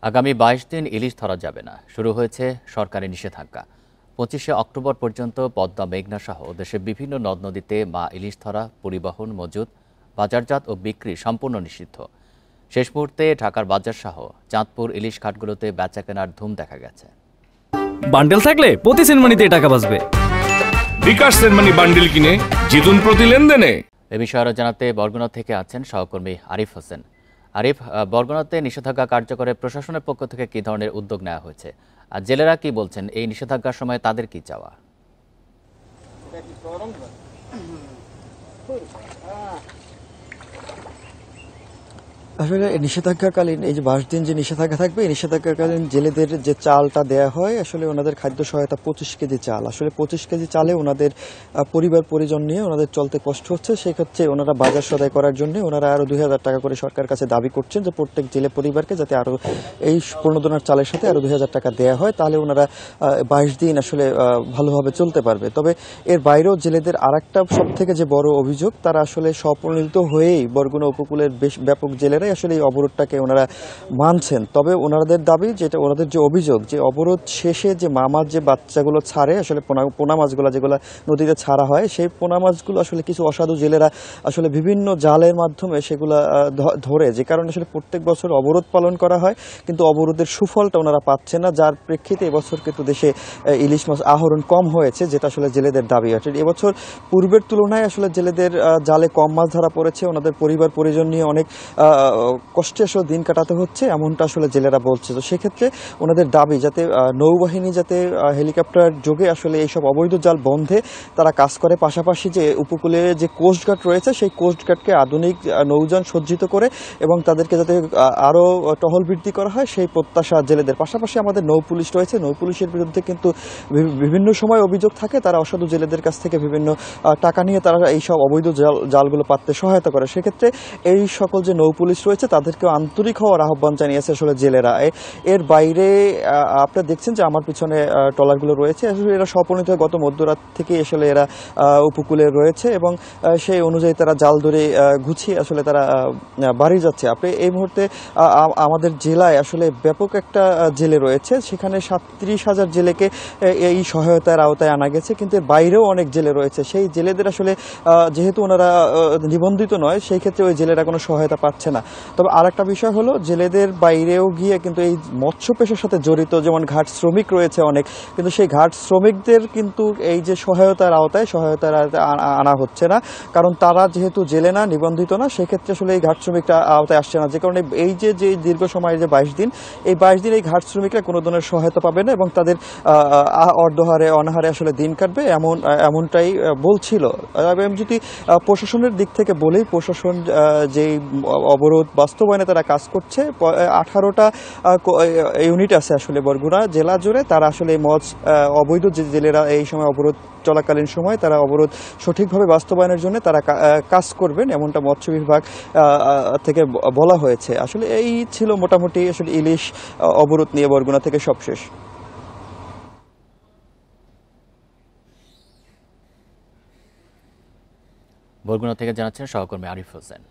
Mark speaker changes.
Speaker 1: আগামী ২২ দিন ইলিশ ধরা যাবে না, শুরু হয়েছে সরকারি নিষেধাজ্ঞা। ২৫শে অক্টোবর পর্যন্ত পদ্মা, মেঘনা সহ দেশের বিভিন্ন নদ নদীতে মা ইলিশ ধরা, পরিবহন, মজুত, বাজারজাত ও বিক্রি সম্পূর্ণ নিষিদ্ধ। শেষ মুহূর্তে ঢাকার বাজার সহ চাঁদপুর ইলিশ ঘাটগুলোতে বেচাকেনার ধুম দেখা গেছে।
Speaker 2: বান্ডেল থাকলে প্রতি সেনমানিতে টাকা বাঁচবে।
Speaker 3: বিকাশ সেনমানি বান্ডেল কিনে জিতুন প্রতি লেনদেনে।
Speaker 1: এ বিষয়ে আরও জানাতে বরগুনা থেকে আছেন সহকর্মী আরিফ হোসেন। আরিফ, বরগুনাতে নিষেধাজ্ঞা কার্যকরে প্রশাসনের পক্ষ থেকে কী ধরনের উদ্যোগ নেওয়া হয়েছে, আর জেলেরা কি বলছেন এই নিষেধাজ্ঞার সময় তাদের কি চাওয়া?
Speaker 4: আসলে নিষেধাজ্ঞাকালীন এই যে 22 দিন যে নিষেধাজ্ঞা থাকবে, এই নিষেধাজ্ঞাকালীন জেলেদের যে চালটা দেয়া হয়, আসলে ওনাদের খাদ্য সহায়তা 25 কেজি চাল। আসলে 25 কেজি চালে ওনাদের পরিবার পরিজন নিয়ে ওনাদের চলতে কষ্ট হচ্ছে। সেক্ষেত্রে ওনারা বাজার সদাই করার জন্য ওনারা আরো 2000 টাকা করে সরকারের কাছে দাবি করছেন যে প্রত্যেক জেলে পরিবারকে যাতে আরো এই 15 দিনের চালের সাথে আরো 2000 টাকা দেয়া হয়, তাহলে ওনারা 22 দিন আসলে ভালোভাবে চলতে পারবে। তবে এর বাইরেও জেলেদের আরেকটা সব থেকে যে বড় অভিযোগ, তারা আসলে স্বপ্রণোদিত হয়েই বরগুনা উপকূলের বেশ ব্যাপক জেলেরা আসলে এই অবরোধটাকে ওনারা মানছেন। তবে ওনাদের দাবি, যেটা ওনাদের যে অভিযোগ, যে অবরোধ শেষে যে মামার যে বাচ্চাগুলো ছাড়ে, আসলে পোনা মাছগুলো যেগুলো নদীতে ছাড়া হয়, সেই পোনা মাছগুলো আসলে কিছু অসাধু জেলেরা আসলে বিভিন্ন জালের মাধ্যমে সেগুলা ধরে, যে কারণে আসলে প্রত্যেক বছর অবরোধ পালন করা হয়, কিন্তু অবরোধের সুফলটা ওনারা পাচ্ছে না, যার প্রেক্ষিতে এবছর কিন্তু দেশে ইলিশ মাছ আহরণ কম হয়েছে, যেটা আসলে জেলেদের দাবি আছে। এবছর পূর্বের তুলনায় আসলে জেলেদের জালে কম মাছ ধরা পড়েছে, ওনাদের পরিবার পরিজন নিয়ে অনেক কষ্টে আসলে দিন কাটাতে হচ্ছে, এমনটা আসলে জেলেরা বলছে। তো সেক্ষেত্রে ওনাদের দাবি যাতে নৌবাহিনী যাতে হেলিকপ্টার যোগে আসলে এইসব অবৈধ জাল বন্ধে তারা কাজ করে, পাশাপাশি যে উপকূলে যে কোস্টগার্ড রয়েছে সেই কোস্টগার্ডকে আধুনিক নৌযান সজ্জিত করে এবং তাদেরকে যাতে আরও টহল বৃদ্ধি করা হয়, সেই প্রত্যাশা জেলেদের। পাশাপাশি আমাদের নৌ পুলিশ রয়েছে, নৌ পুলিশের বিরুদ্ধে কিন্তু বিভিন্ন সময় অভিযোগ থাকে, তারা অসাধু জেলেদের কাছ থেকে বিভিন্ন টাকা নিয়ে তারা এইসব অবৈধ জালগুলো পাততে সহায়তা করে। সেক্ষেত্রে এই সকল যে নৌ পুলিশ রয়েছে তাদেরকেও আন্তরিক হওয়ার আহ্বান জানিয়েছে আসলে জেলেরা। এর বাইরে আপনারা দেখছেন যে আমার পিছনে ট্রলারগুলো রয়েছে, আসলে এরা স্বপ্রণোদিত হয়ে গত মধ্যরাত থেকে আসলে এরা উপকূলে রয়েছে এবং সেই অনুযায়ী তারা জাল ধরে গুছিয়ে আসলে তারা বাড়ি যাচ্ছে। আপনি এই মুহূর্তে আমাদের জেলায় আসলে ব্যাপক একটা জেলে রয়েছে, সেখানে 37,000 জেলেকে এই সহায়তার আওতায় আনা গেছে, কিন্তু এর বাইরেও অনেক জেলে রয়েছে। সেই জেলেদের আসলে যেহেতু ওনারা নিবন্ধিত নয়, সেই ক্ষেত্রে ওই জেলেরা কোনো সহায়তা পাচ্ছে না। তবে আরেকটা বিষয় হলো, জেলেদের বাইরেও গিয়ে কিন্তু এই মৎস্য পেশার সাথে জড়িত যেমন ঘাট শ্রমিক রয়েছে অনেক, কিন্তু সেই ঘাট শ্রমিকদের কিন্তু এই যে সহায়তার আওতায় আনা হচ্ছে না, কারণ তারা যেহেতু জেলে না, নিবন্ধিত না, সেক্ষেত্রে আসলে এই ঘাট শ্রমিকরা আওতায় আসছে না, যে কারণে এই যে দীর্ঘ সময়ের যে 22 দিন, এই 22 দিন এই ঘাট শ্রমিকরা কোনো ধরনের সহায়তা পাবে না এবং তাদের অর্ধহারে অনাহারে আসলে দিন কাটবে, এমনটাই বলছিল। আমি যদি প্রশাসনের দিক থেকে বলি, প্রশাসন যেই অবরোধ বাস্তবায়নে তারা কাজ করছে, 18টা ইউনিট আছে আসলে বরগুনা জেলা জুড়ে, তারা আসলে অবৈধ যে জেলেরা এই সময় অবরোধ চলাকালীন সময় তারা অবরোধ সঠিকভাবে বাস্তবায়নের জন্য তারা কাজ করবেন, এমনটা মৎস্য বিভাগ থেকে বলা হয়েছে। আসলে এই ছিল মোটামুটি আসলে ইলিশ অবরোধ নিয়ে বরগুনা থেকে সবশেষ।
Speaker 1: বরগুনা থেকে জানাচ্ছেন সহকর্মী আরিফ হোসেন।